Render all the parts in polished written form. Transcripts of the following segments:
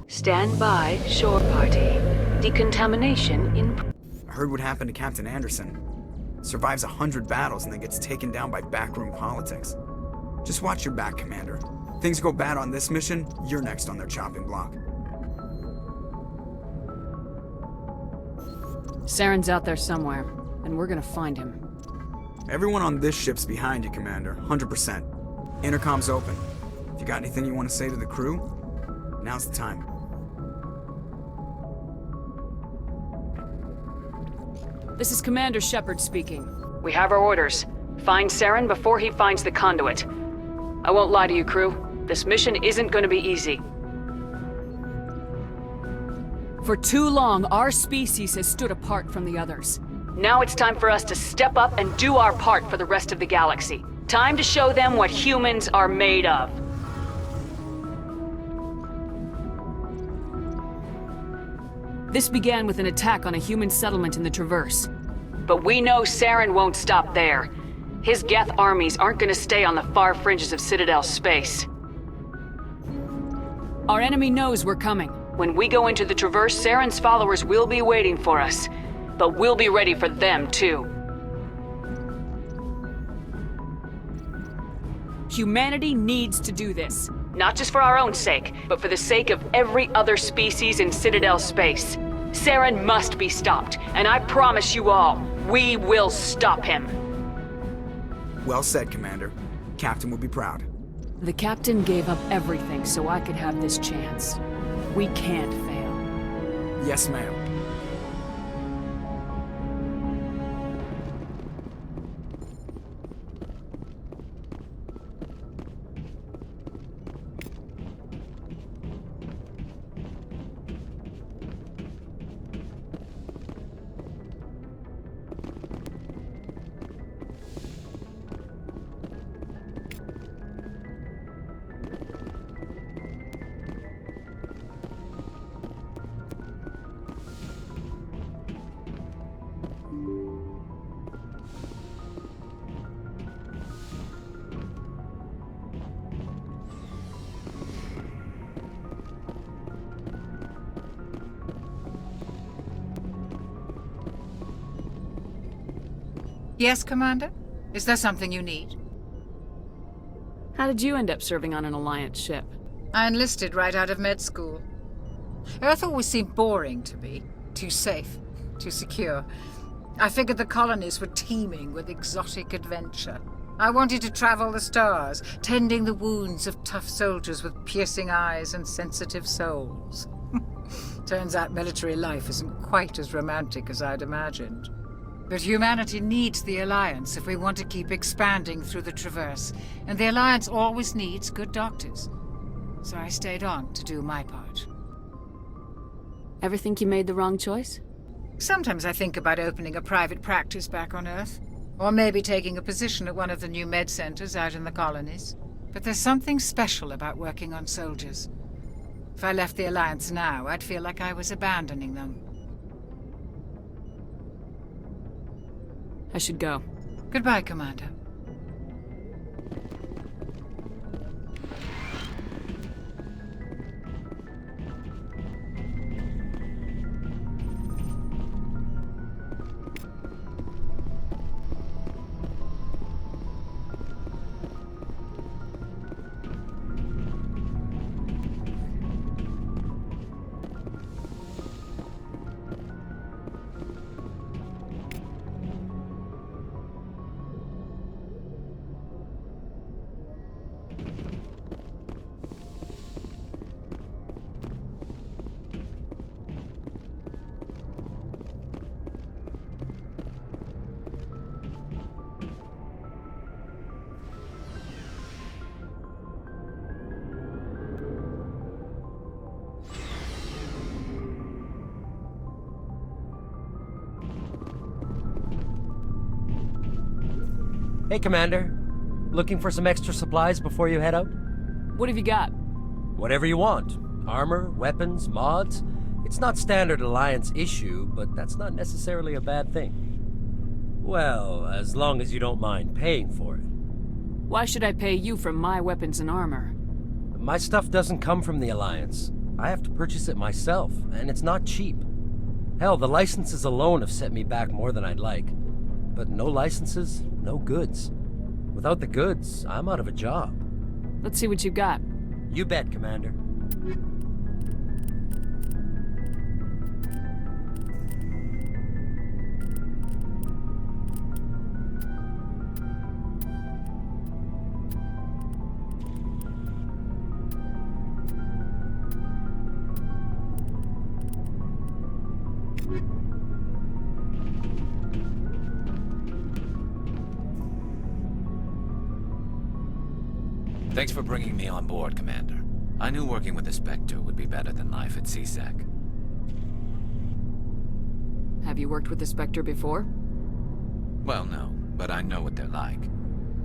Stand by, shore party. Decontamination in... I heard what happened to Captain Anderson. Survives 100 battles and then gets taken down by backroom politics. Just watch your back, Commander. Things go bad on this mission, you're next on their chopping block. Saren's out there somewhere, and we're gonna find him. Everyone on this ship's behind you, Commander. 100%. Intercom's open. If you got anything you want to say to the crew, now's the time. This is Commander Shepard speaking. We have our orders. Find Saren before he finds the conduit. I won't lie to you, crew. This mission isn't going to be easy. For too long, our species has stood apart from the others. Now it's time for us to step up and do our part for the rest of the galaxy. Time to show them what humans are made of. This began with an attack on a human settlement in the Traverse. But we know Saren won't stop there. His Geth armies aren't going to stay on the far fringes of Citadel space. Our enemy knows we're coming. When we go into the Traverse, Saren's followers will be waiting for us. But we'll be ready for them, too. Humanity needs to do this. Not just for our own sake, but for the sake of every other species in Citadel space. Saren must be stopped, and I promise you all, we will stop him. Well said, Commander. Captain will be proud. The captain gave up everything so I could have this chance. We can't fail. Yes, ma'am. Yes, Commander? Is there something you need? How did you end up serving on an Alliance ship? I enlisted right out of med school. Earth always seemed boring to me. Too safe, too secure. I figured the colonies were teeming with exotic adventure. I wanted to travel the stars, tending the wounds of tough soldiers with piercing eyes and sensitive souls. Turns out military life isn't quite as romantic as I'd imagined. But humanity needs the Alliance if we want to keep expanding through the Traverse, and the Alliance always needs good doctors. So I stayed on to do my part. Ever think you made the wrong choice? Sometimes I think about opening a private practice back on Earth, or maybe taking a position at one of the new med centers out in the colonies. But there's something special about working on soldiers. If I left the Alliance now, I'd feel like I was abandoning them. I should go. Goodbye, Commander. Hey, Commander. Looking for some extra supplies before you head out? What have you got? Whatever you want. Armor, weapons, mods. It's not standard Alliance issue, but that's not necessarily a bad thing. Well, as long as you don't mind paying for it. Why should I pay you for my weapons and armor? My stuff doesn't come from the Alliance. I have to purchase it myself, and it's not cheap. Hell, the licenses alone have set me back more than I'd like. But no licenses, no goods. Without the goods, I'm out of a job. Let's see what you got. You bet, Commander. Thanks for bringing me on board, Commander. I knew working with the Spectre would be better than life at CSEC. Have you worked with the Spectre before? Well, no, but I know what they're like.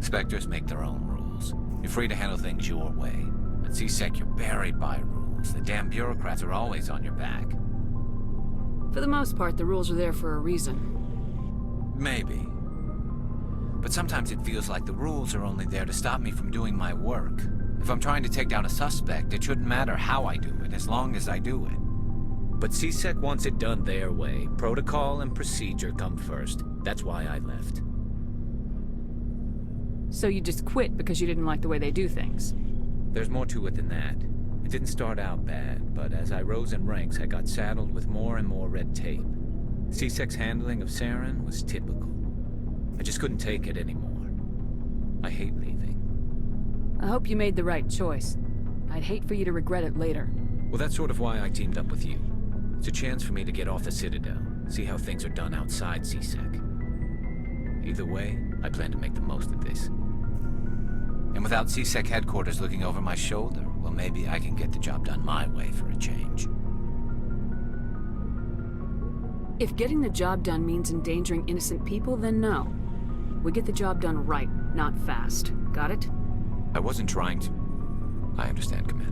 Spectres make their own rules. You're free to handle things your way. At CSEC, you're buried by rules. The damn bureaucrats are always on your back. For the most part, the rules are there for a reason. Maybe. But sometimes it feels like the rules are only there to stop me from doing my work. If I'm trying to take down a suspect, it shouldn't matter how I do it, as long as I do it. But CSEC wants it done their way. Protocol and procedure come first. That's why I left. So you just quit because you didn't like the way they do things? There's more to it than that. It didn't start out bad, but as I rose in ranks, I got saddled with more and more red tape. CSEC's handling of Saren was typical. I just couldn't take it anymore. I hate leaving. I hope you made the right choice. I'd hate for you to regret it later. Well, that's sort of why I teamed up with you. It's a chance for me to get off the Citadel, see how things are done outside CSEC. Either way, I plan to make the most of this. And without CSEC headquarters looking over my shoulder, well, maybe I can get the job done my way for a change. If getting the job done means endangering innocent people, then no. We get the job done right, not fast. Got it? I wasn't trying to... I understand, Commander.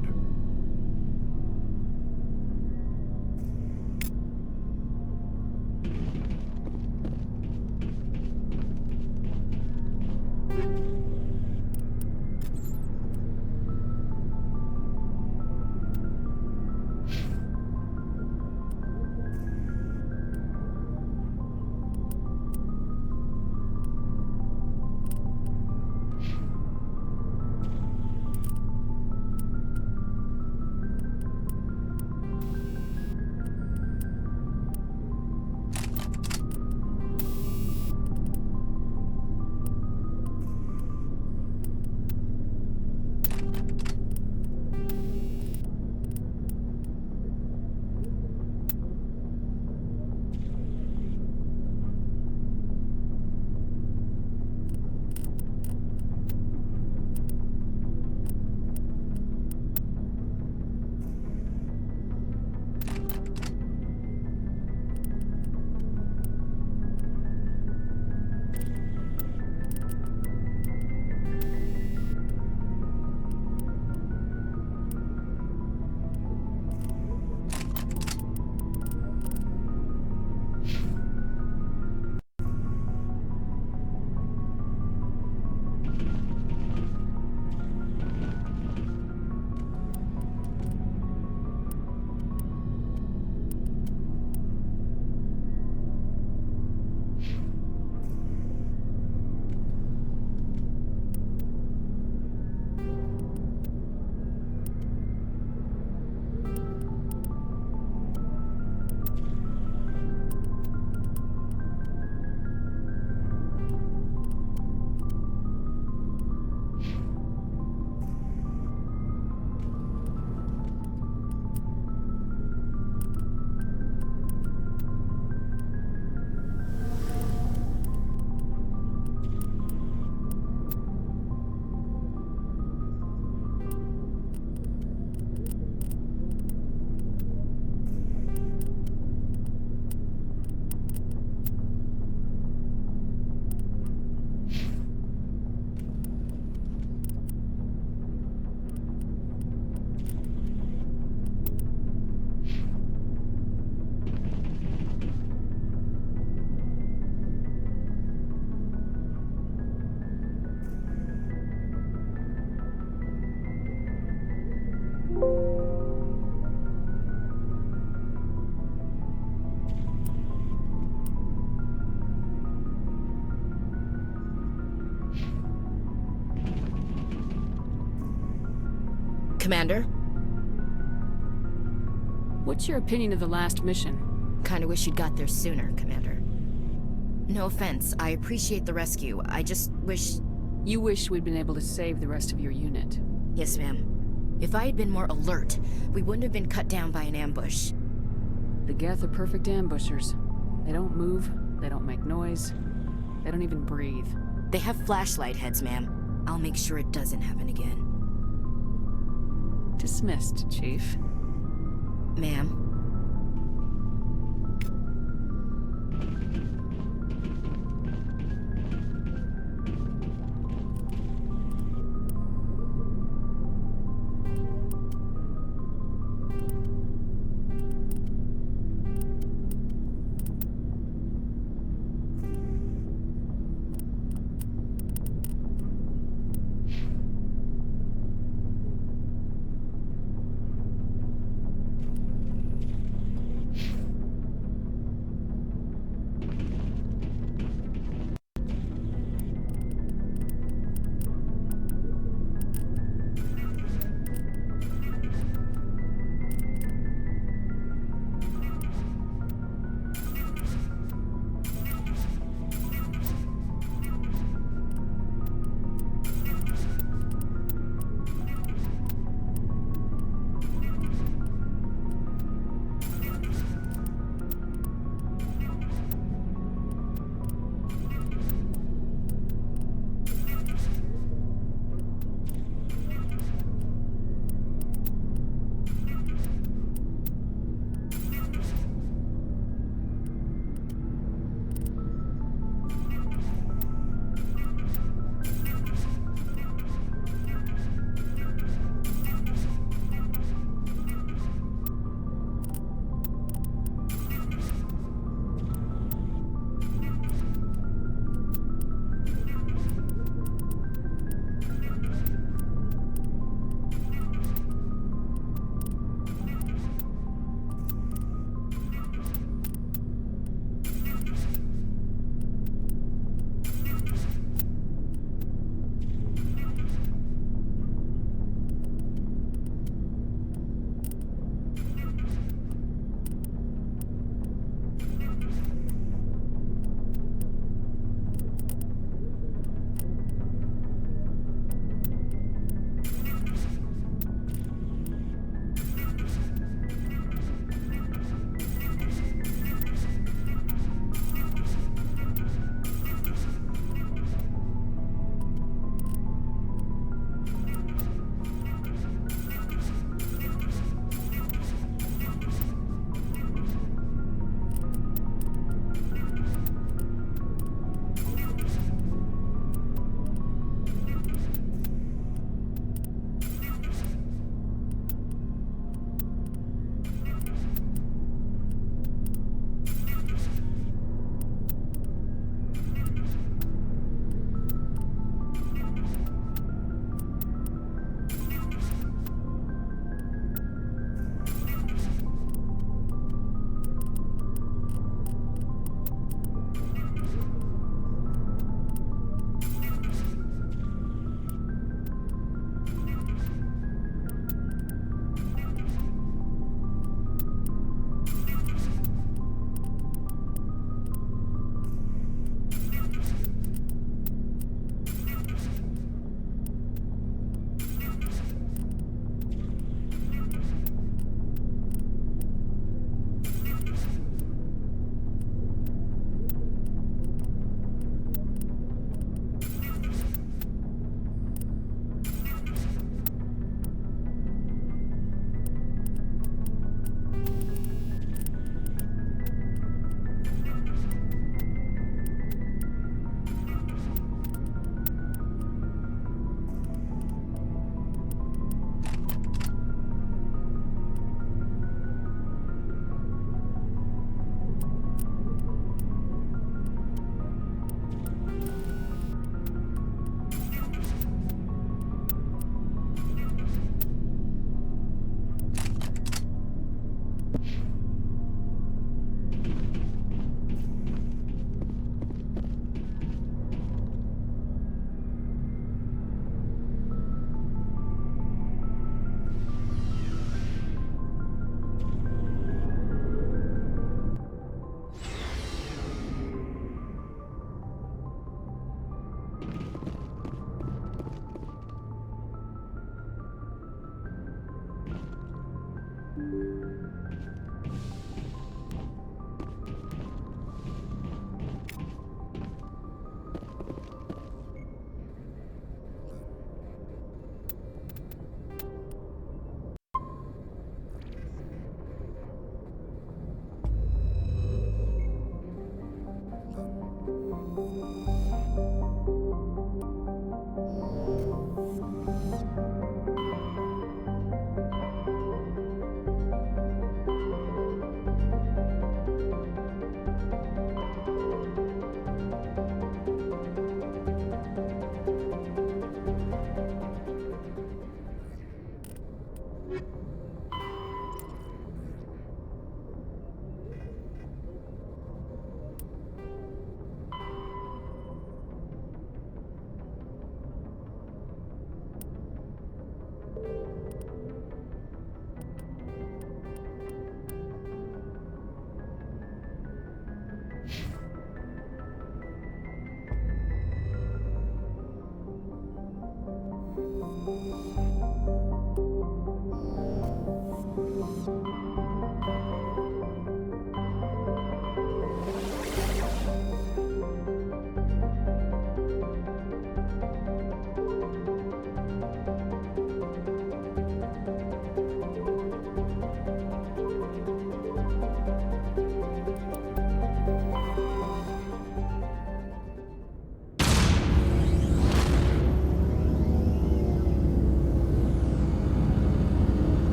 Commander? What's your opinion of the last mission? Kinda wish you'd got there sooner, Commander. No offense, I appreciate the rescue. I just wish... You wish we'd been able to save the rest of your unit. Yes, ma'am. If I had been more alert, we wouldn't have been cut down by an ambush. The Geth are perfect ambushers. They don't move, they don't make noise, they don't even breathe. They have flashlight heads, ma'am. I'll make sure it doesn't happen again. Dismissed, Chief. Ma'am?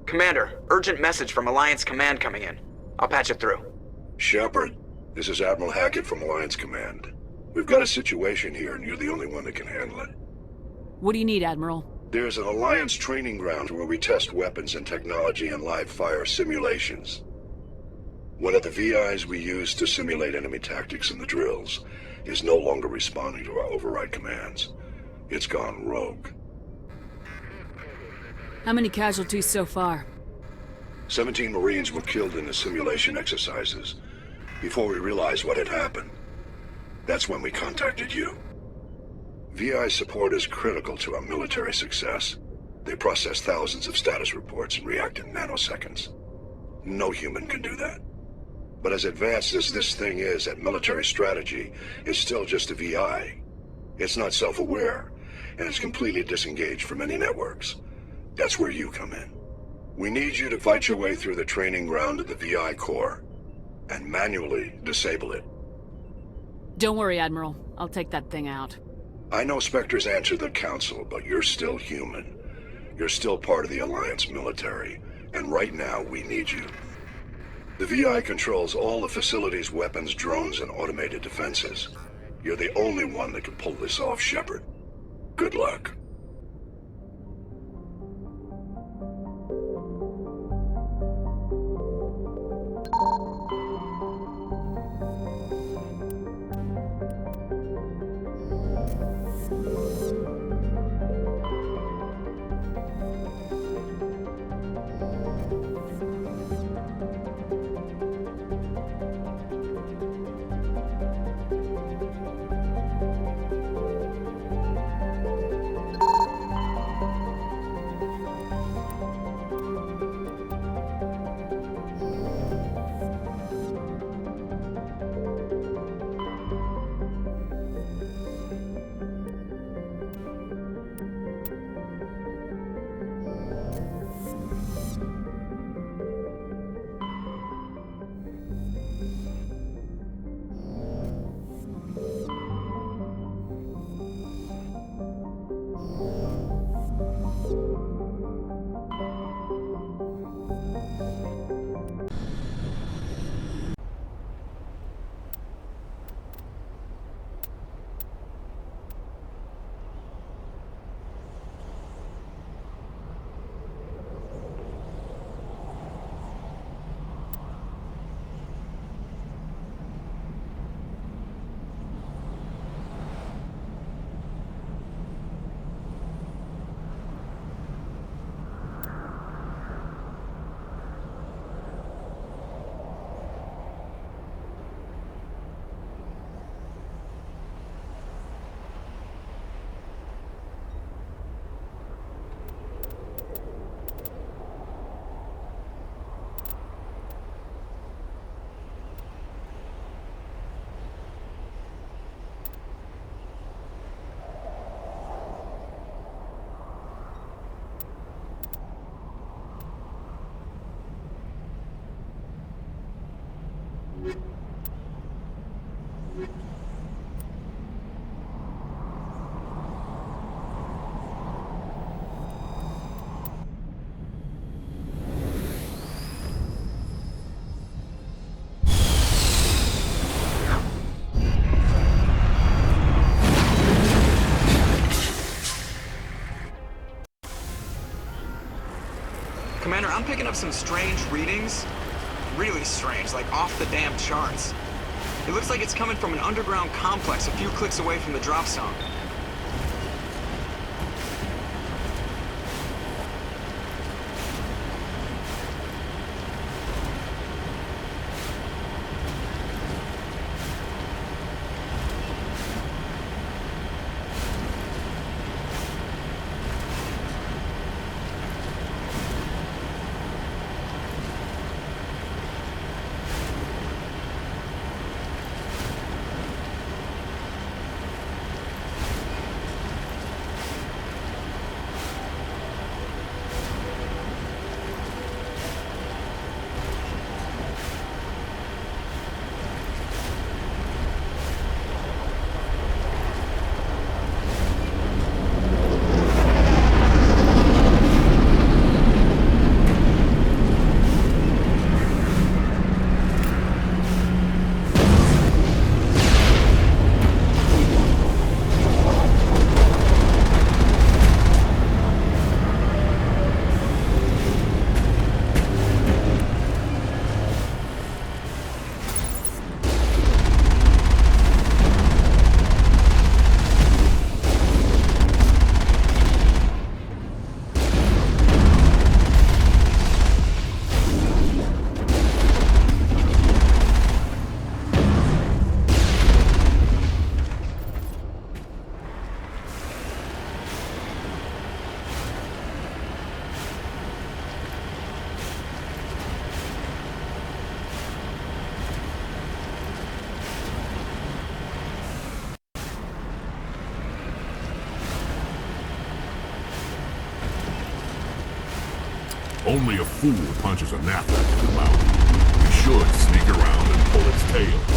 Commander, urgent message from Alliance Command coming in. I'll patch it through. Shepard, this is Admiral Hackett from Alliance Command. We've got a situation here, and you're the only one that can handle it. What do you need, Admiral? There's an Alliance training ground where we test weapons and technology in live-fire simulations. One of the VIs we use to simulate enemy tactics in the drills is no longer responding to our override commands. It's gone rogue. How many casualties so far? 17 Marines were killed in the simulation exercises before we realized what had happened. That's when we contacted you. VI support is critical to our military success. They process thousands of status reports and react in nanoseconds. No human can do that. But as advanced as this thing is at military strategy, it's still just a VI. It's not self-aware, and it's completely disengaged from any networks. That's where you come in. We need you to fight your way through the training ground of the VI core and manually disable it. Don't worry, Admiral. I'll take that thing out. I know Spectres answer the Council, but you're still human. You're still part of the Alliance military, and right now we need you. The VI controls all the facility's weapons, drones, and automated defenses. You're the only one that can pull this off, Shepard. Good luck. Commander, I'm picking up some strange readings. Really strange, like off the damn charts. It looks like it's coming from an underground complex a few clicks away from the drop zone. Only a fool punches a knapsack in the mouth. He should sneak around and pull its tail.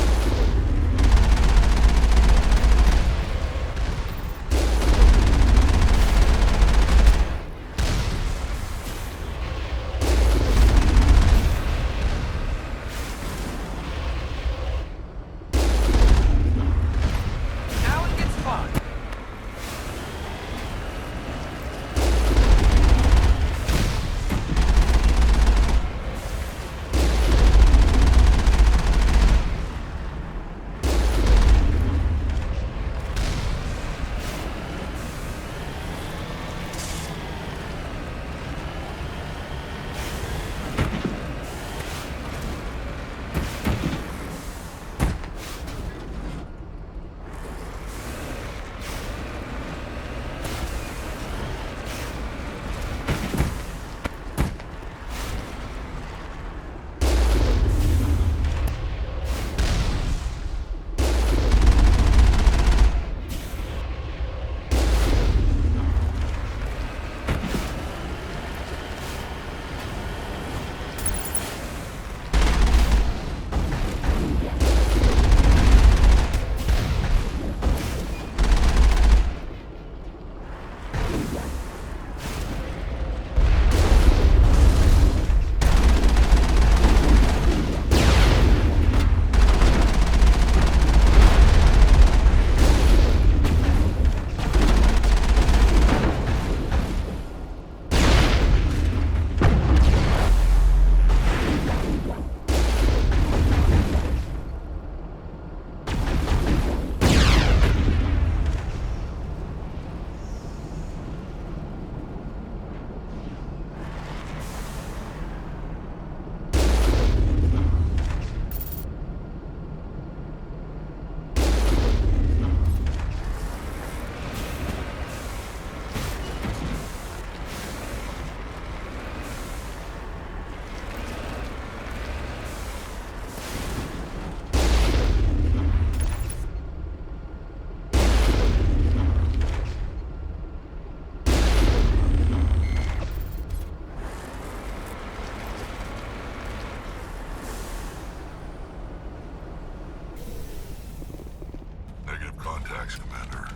Contacts, Commander.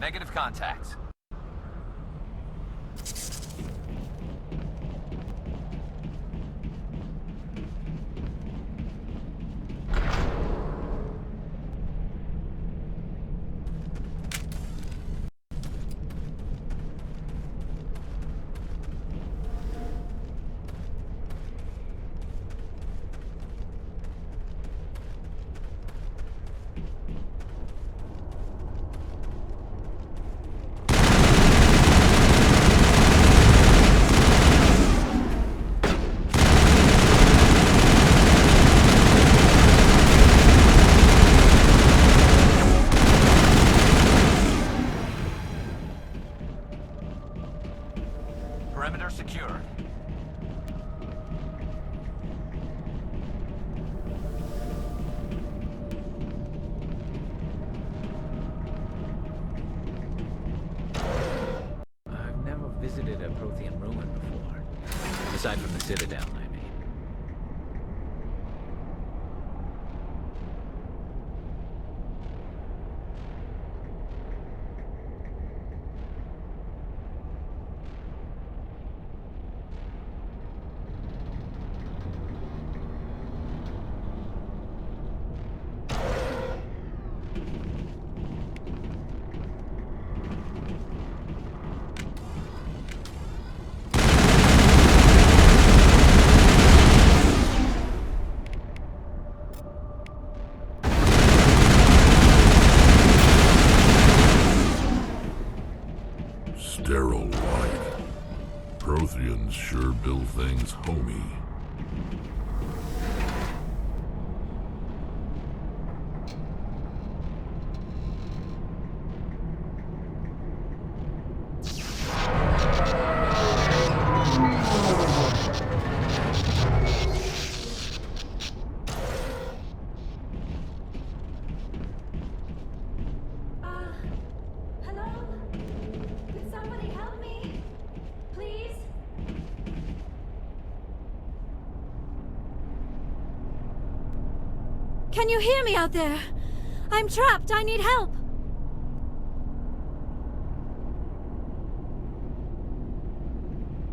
Negative contacts. Perimeter secured. I've never visited a Prothean ruin before. Aside from the Citadel, I mean. Sterile-like. Protheans sure build things homey. Hello? Could somebody help me? Please? Can you hear me out there? I'm trapped. I need help.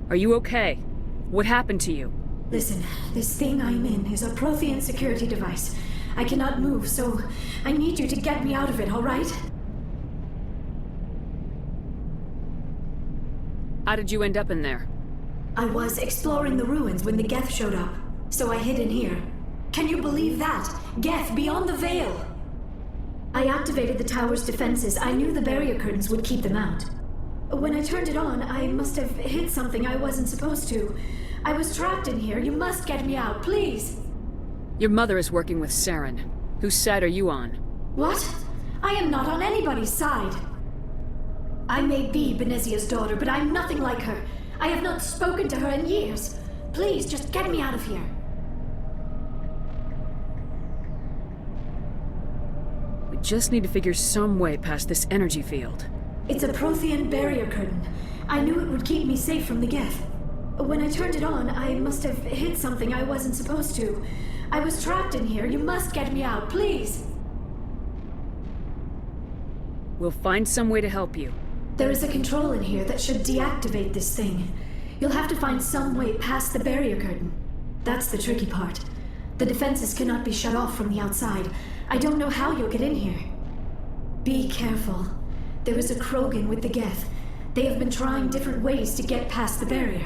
Are you okay? What happened to you? Listen, this thing I'm in is a Prothean security device. I cannot move, so I need you to get me out of it, all right? How did you end up in there? I was exploring the ruins when the Geth showed up, so I hid in here. Can you believe that? Geth, beyond the veil! I activated the tower's defenses. I knew the barrier curtains would keep them out. When I turned it on, I must have hit something I wasn't supposed to. I was trapped in here. You must get me out, please! Your mother is working with Saren. Whose side are you on? What? I am not on anybody's side. I may be Benezia's daughter, but I'm nothing like her. I have not spoken to her in years. Please, just get me out of here. We just need to figure some way past this energy field. It's a Prothean barrier curtain. I knew it would keep me safe from the Geth. When I turned it on, I must have hit something I wasn't supposed to. I was trapped in here. You must get me out, please. We'll find some way to help you. There is a control in here that should deactivate this thing. You'll have to find some way past the barrier curtain. That's the tricky part. The defenses cannot be shut off from the outside. I don't know how you'll get in here. Be careful. There is a Krogan with the Geth. They have been trying different ways to get past the barrier.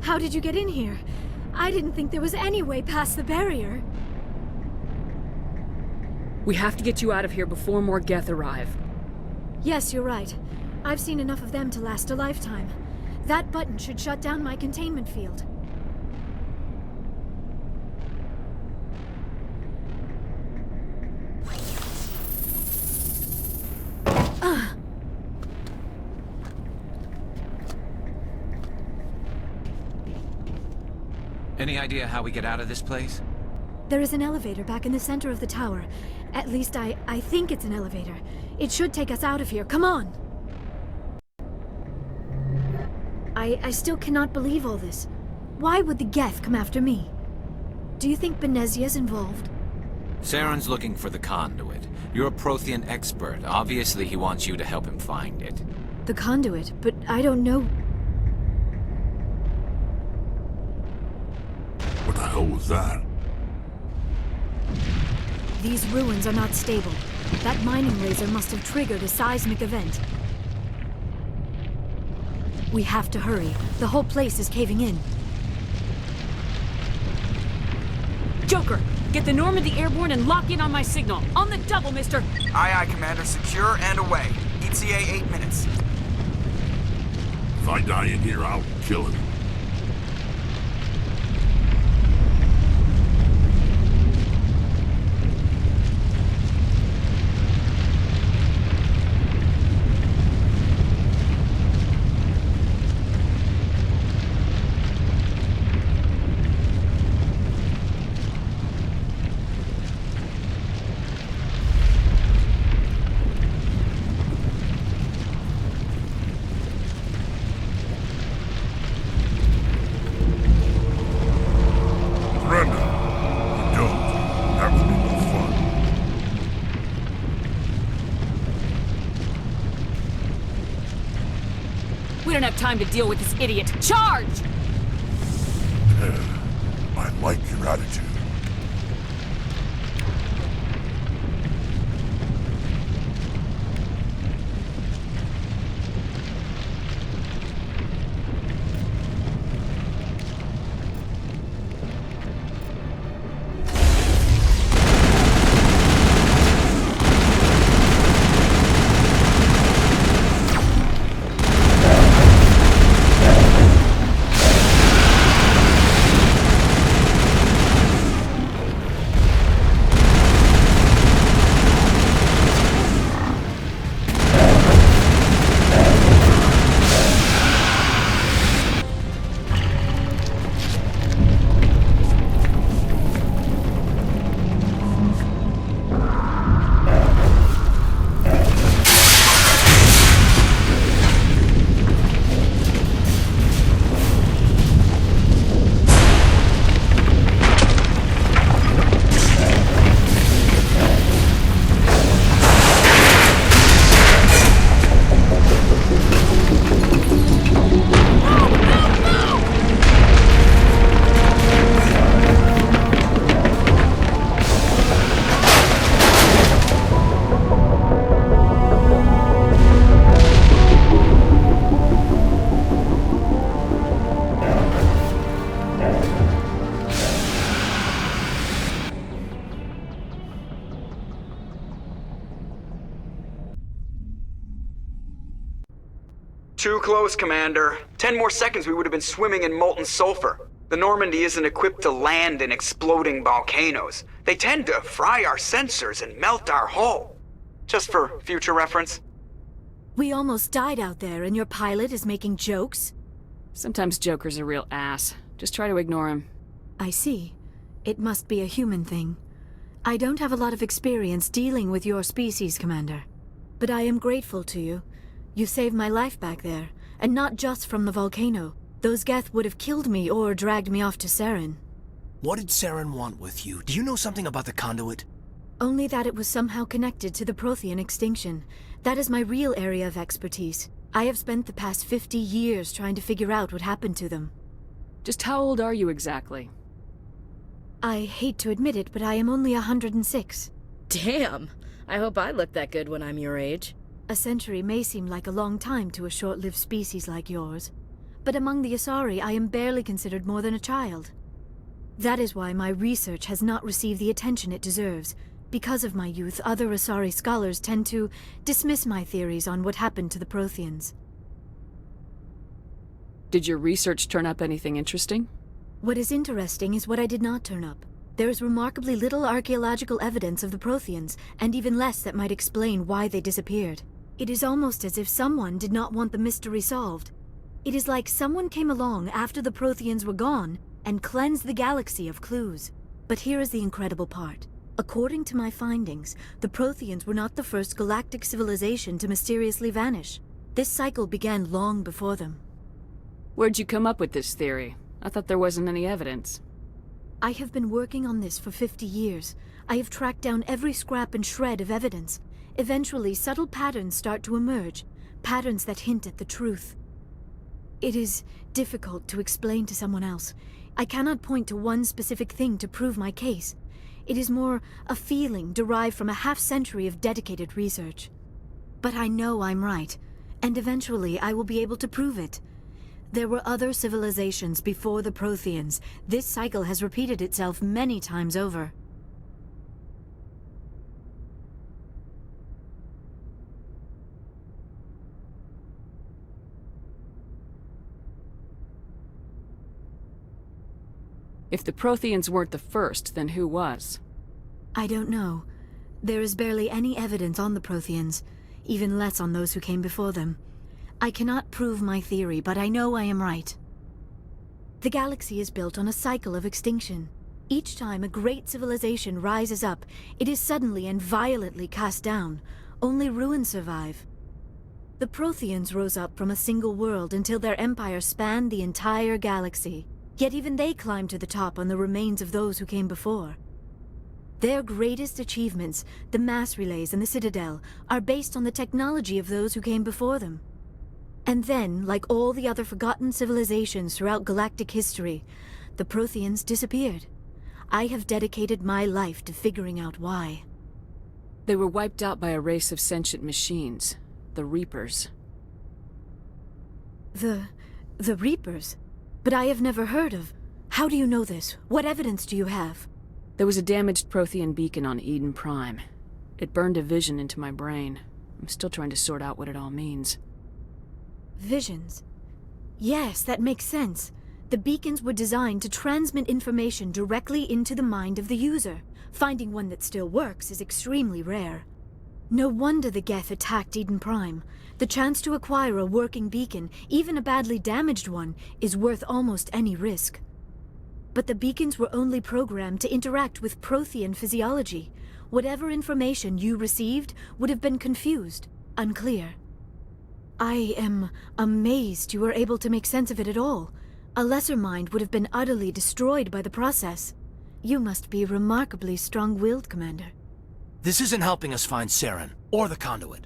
How did you get in here? I didn't think there was any way past the barrier. We have to get you out of here before more Geth arrive. Yes, you're right. I've seen enough of them to last a lifetime. That button should shut down my containment field. Any idea how we get out of this place? There is an elevator back in the center of the tower. At least I think it's an elevator. It should take us out of here. Come on! I still cannot believe all this. Why would the Geth come after me? Do you think Benezia's involved? Saren's looking for the conduit. You're a Prothean expert. Obviously, he wants you to help him find it. The conduit, but I don't know. What the hell was that? These ruins are not stable. That mining laser must have triggered a seismic event. We have to hurry. The whole place is caving in. Joker, get the Normandy airborne and lock in on my signal. On the double, mister! Aye, aye, Commander. Secure and away. ETA 8 minutes. If I die in here, I'll kill him. We don't have time to deal with this idiot. Charge! I like your attitude. Too close, Commander. 10 more seconds we would have been swimming in molten sulfur. The Normandy isn't equipped to land in exploding volcanoes. They tend to fry our sensors and melt our hull. Just for future reference. We almost died out there, and your pilot is making jokes? Sometimes Joker's a real ass. Just try to ignore him. I see. It must be a human thing. I don't have a lot of experience dealing with your species, Commander. But I am grateful to you. You saved my life back there, and not just from the volcano. Those Geth would have killed me or dragged me off to Saren. What did Saren want with you? Do you know something about the conduit? Only that it was somehow connected to the Prothean extinction. That is my real area of expertise. I have spent the past 50 years trying to figure out what happened to them. Just how old are you exactly? I hate to admit it, but I am only 106. Damn! I hope I look that good when I'm your age. A century may seem like a long time to a short-lived species like yours, but among the Asari I am barely considered more than a child. That is why my research has not received the attention it deserves. Because of my youth, other Asari scholars tend to dismiss my theories on what happened to the Protheans. Did your research turn up anything interesting? What is interesting is what I did not turn up. There is remarkably little archaeological evidence of the Protheans, and even less that might explain why they disappeared. It is almost as if someone did not want the mystery solved. It is like someone came along after the Protheans were gone and cleanse the galaxy of clues. But here is the incredible part. According to my findings, the Protheans were not the first galactic civilization to mysteriously vanish. This cycle began long before them. Where'd you come up with this theory? I thought there wasn't any evidence. I have been working on this for 50 years. I have tracked down every scrap and shred of evidence. Eventually, subtle patterns start to emerge, patterns that hint at the truth. It is difficult to explain to someone else. I cannot point to one specific thing to prove my case. It is more a feeling derived from a half-century of dedicated research. But I know I'm right, and eventually I will be able to prove it. There were other civilizations before the Protheans. This cycle has repeated itself many times over. If the Protheans weren't the first, then who was? I don't know. There is barely any evidence on the Protheans, even less on those who came before them. I cannot prove my theory, but I know I am right. The galaxy is built on a cycle of extinction. Each time a great civilization rises up, it is suddenly and violently cast down. Only ruins survive. The Protheans rose up from a single world until their empire spanned the entire galaxy. Yet even they climbed to the top on the remains of those who came before. Their greatest achievements, the mass relays and the Citadel, are based on the technology of those who came before them. And then, like all the other forgotten civilizations throughout galactic history, the Protheans disappeared. I have dedicated my life to figuring out why. They were wiped out by a race of sentient machines, the Reapers. The Reapers? But I have never heard of. How do you know this? What evidence do you have? There was a damaged Prothean beacon on Eden Prime. It burned a vision into my brain. I'm still trying to sort out what it all means. Visions? Yes, that makes sense. The beacons were designed to transmit information directly into the mind of the user. Finding one that still works is extremely rare. No wonder the Geth attacked Eden Prime. The chance to acquire a working beacon, even a badly damaged one, is worth almost any risk. But the beacons were only programmed to interact with Prothean physiology. Whatever information you received would have been confused, unclear. I am amazed you were able to make sense of it at all. A lesser mind would have been utterly destroyed by the process. You must be remarkably strong-willed, Commander. This isn't helping us find Saren, or the conduit.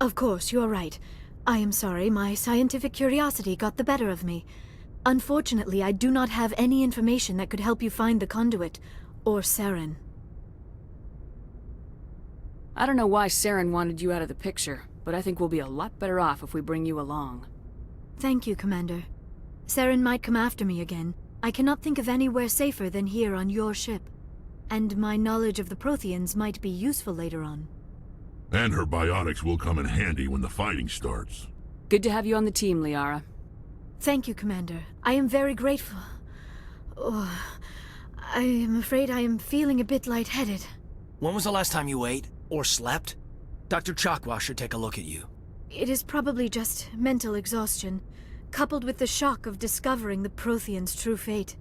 Of course, you're right. I am sorry, my scientific curiosity got the better of me. Unfortunately, I do not have any information that could help you find the conduit, or Saren. I don't know why Saren wanted you out of the picture, but I think we'll be a lot better off if we bring you along. Thank you, Commander. Saren might come after me again. I cannot think of anywhere safer than here on your ship. And my knowledge of the Protheans might be useful later on. And her biotics will come in handy when the fighting starts. Good to have you on the team, Liara. Thank you, Commander. I am very grateful. Oh, I am afraid I am feeling a bit lightheaded. When was the last time you ate, or slept? Dr. Chakwa should take a look at you. It is probably just mental exhaustion, coupled with the shock of discovering the Protheans' true fate.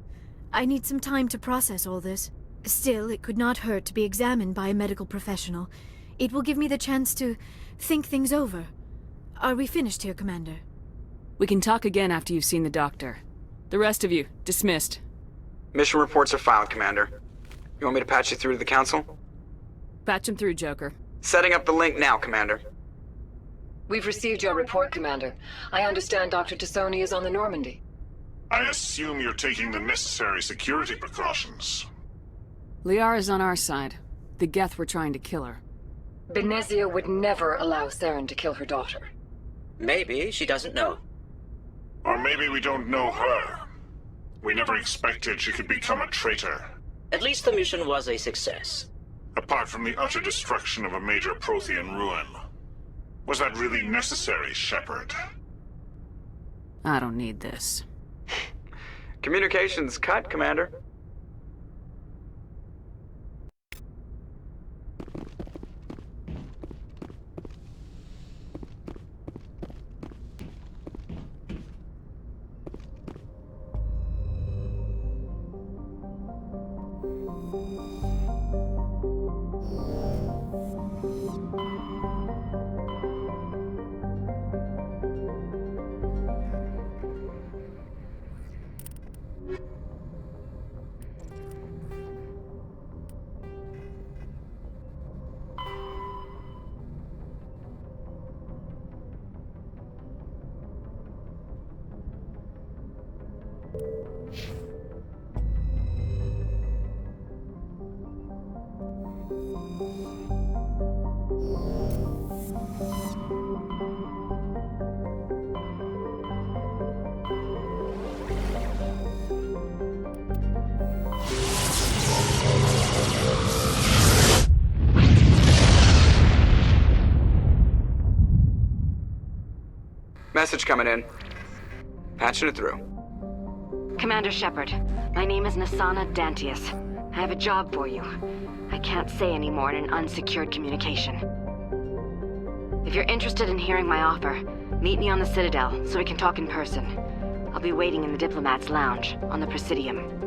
I need some time to process all this. Still, it could not hurt to be examined by a medical professional. It will give me the chance to think things over. Are we finished here, Commander? We can talk again after you've seen the doctor. The rest of you, dismissed. Mission reports are filed, Commander. You want me to patch you through to the Council? Patch him through, Joker. Setting up the link now, Commander. We've received your report, Commander. I understand Dr. Tassoni is on the Normandy. I assume you're taking the necessary security precautions. Liara's on our side. The Geth were trying to kill her. Benezia would never allow Saren to kill her daughter. Maybe she doesn't know. Or maybe we don't know her. We never expected she could become a traitor. At least the mission was a success. Apart from the utter destruction of a major Prothean ruin. Was that really necessary, Shepard? I don't need this. Communications cut, Commander. Message coming in. Patching it through. Commander Shepard, my name is Nasana Dantius. I have a job for you. I can't say any more in an unsecured communication. If you're interested in hearing my offer, meet me on the Citadel so we can talk in person. I'll be waiting in the Diplomat's Lounge on the Presidium.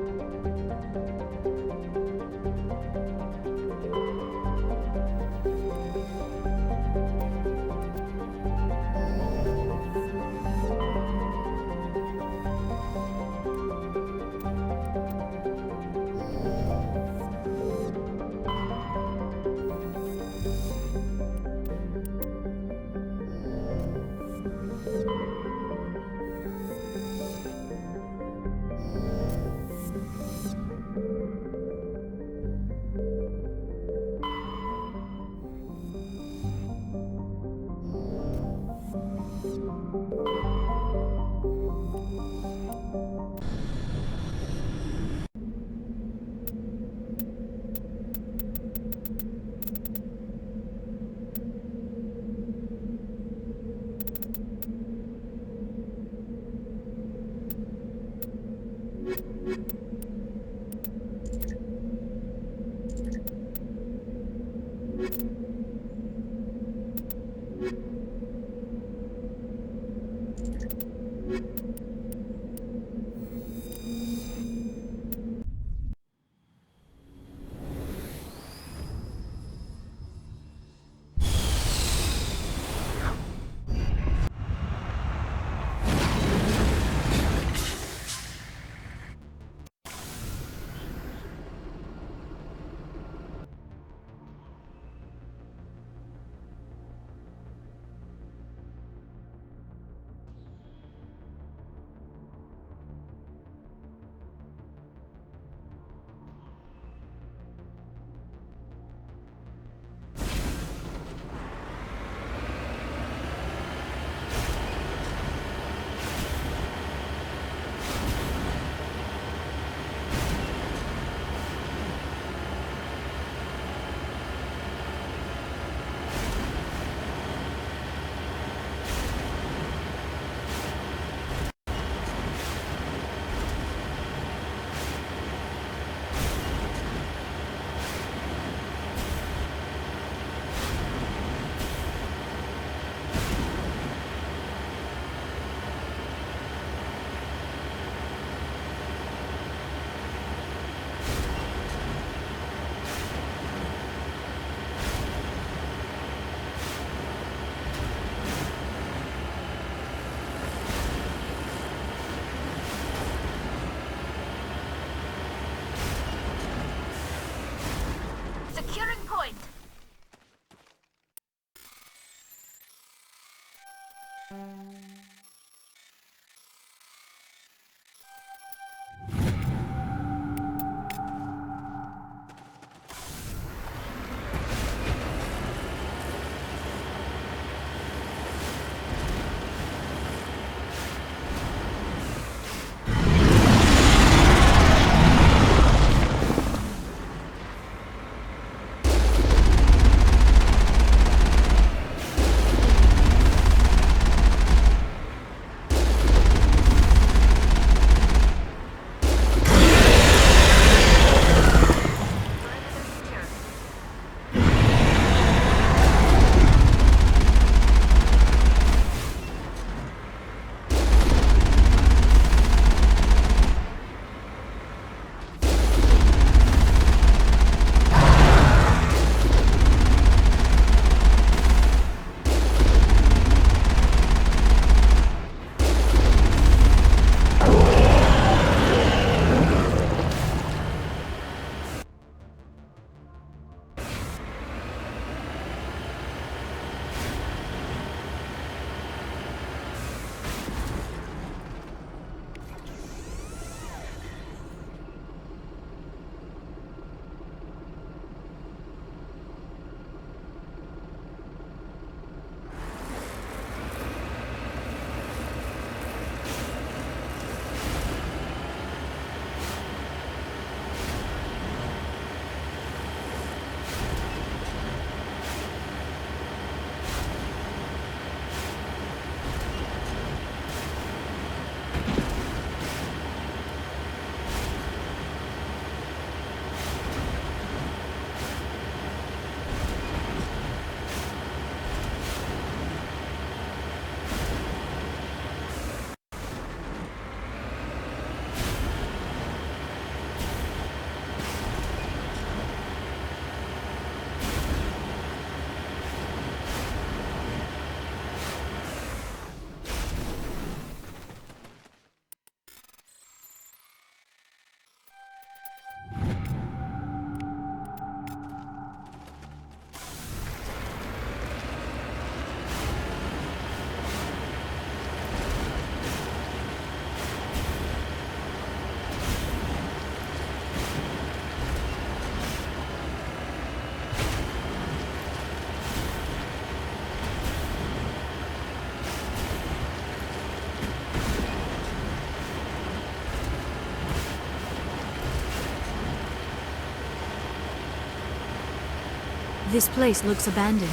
This place looks abandoned.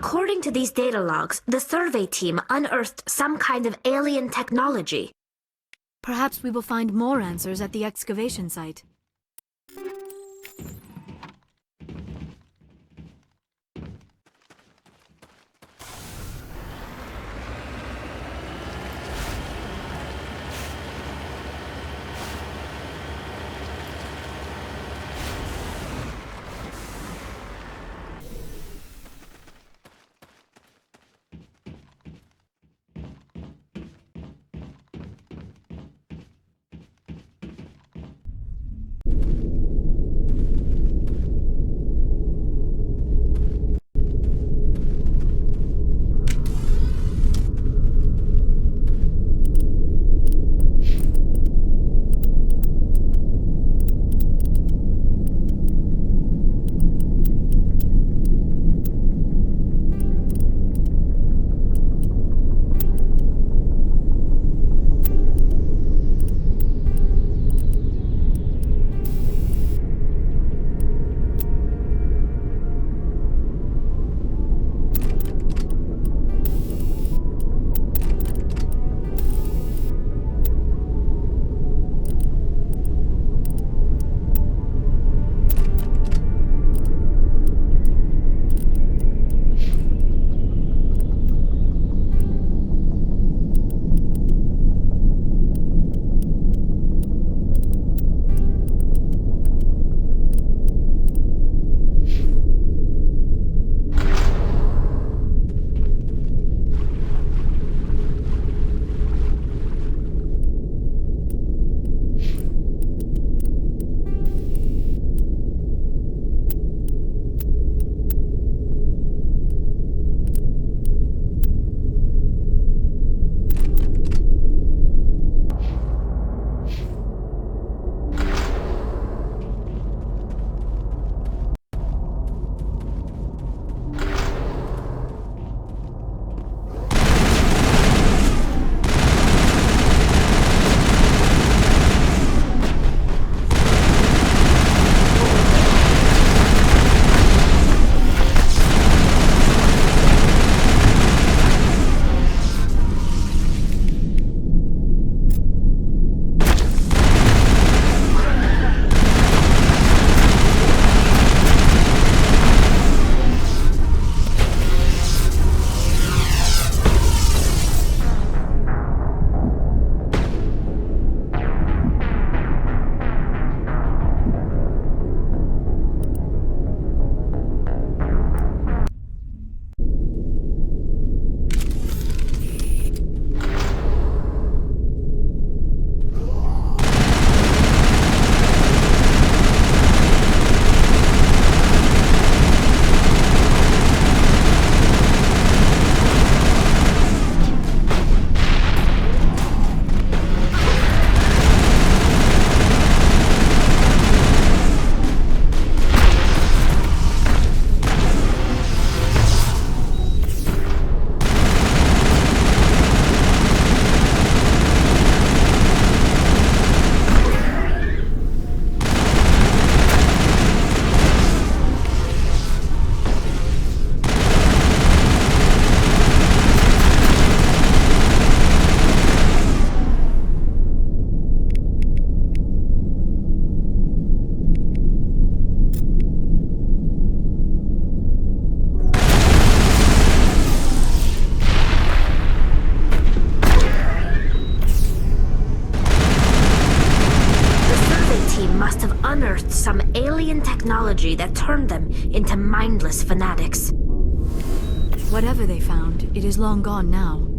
According to these data logs, the survey team unearthed some kind of alien technology. Perhaps we will find more answers at the excavation site. unearthed some alien technology that turned them into mindless fanatics. Whatever they found, it is long gone now.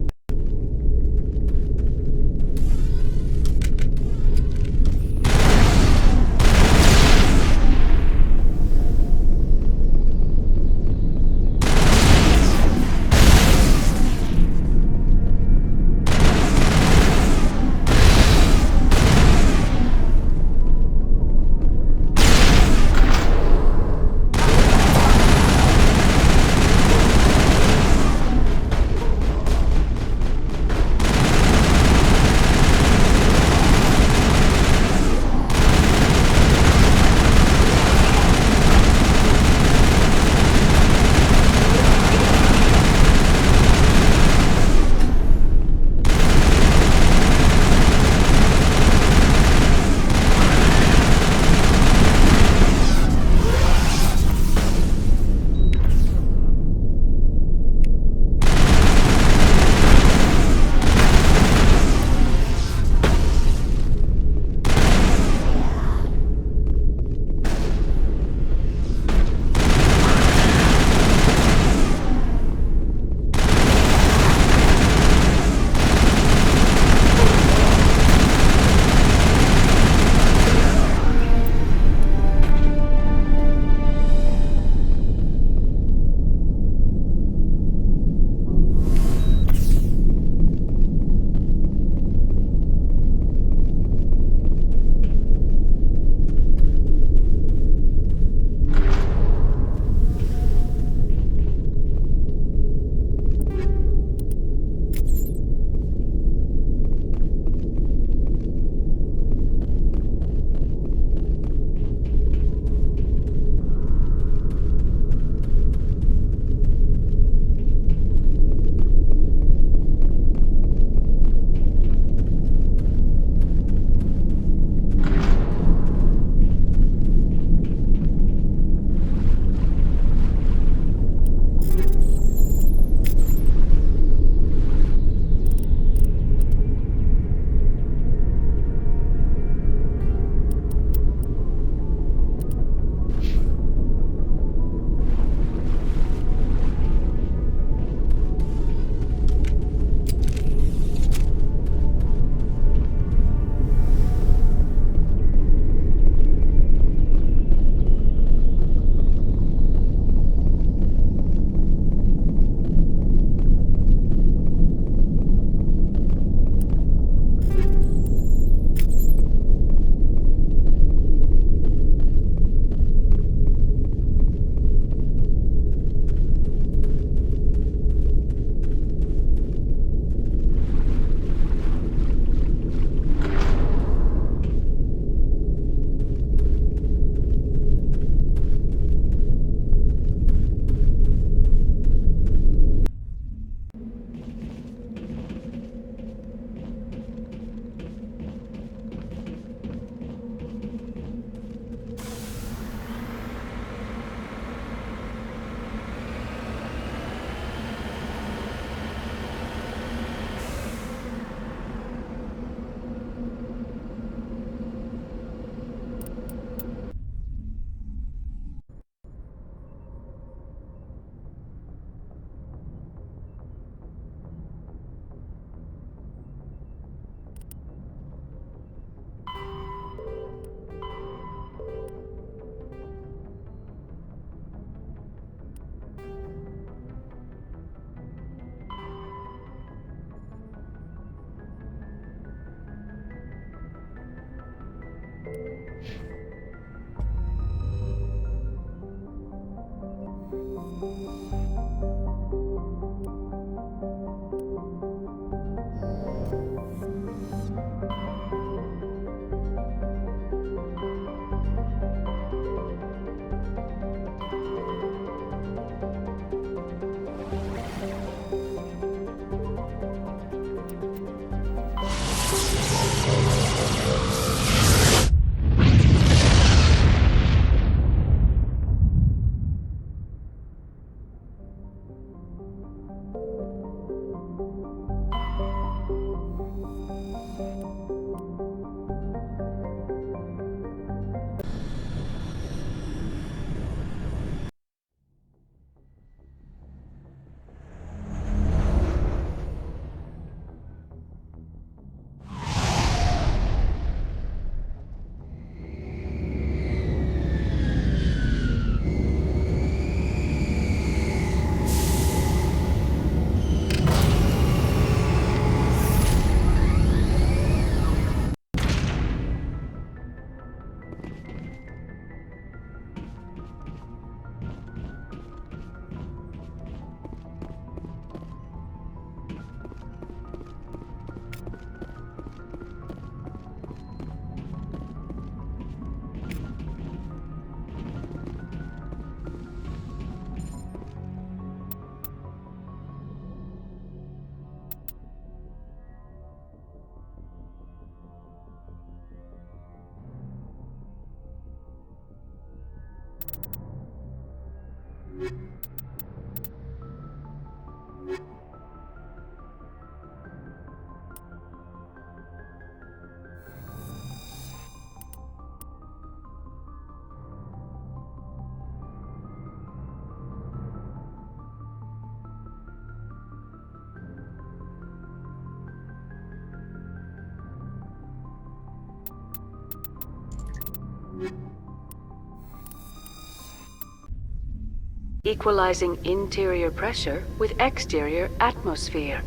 Equalizing interior pressure with exterior atmosphere.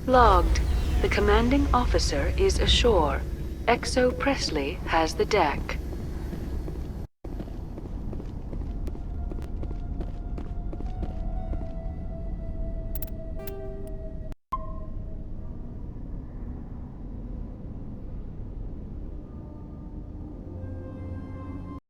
Logged. The commanding officer is ashore. Exo Presley has the deck.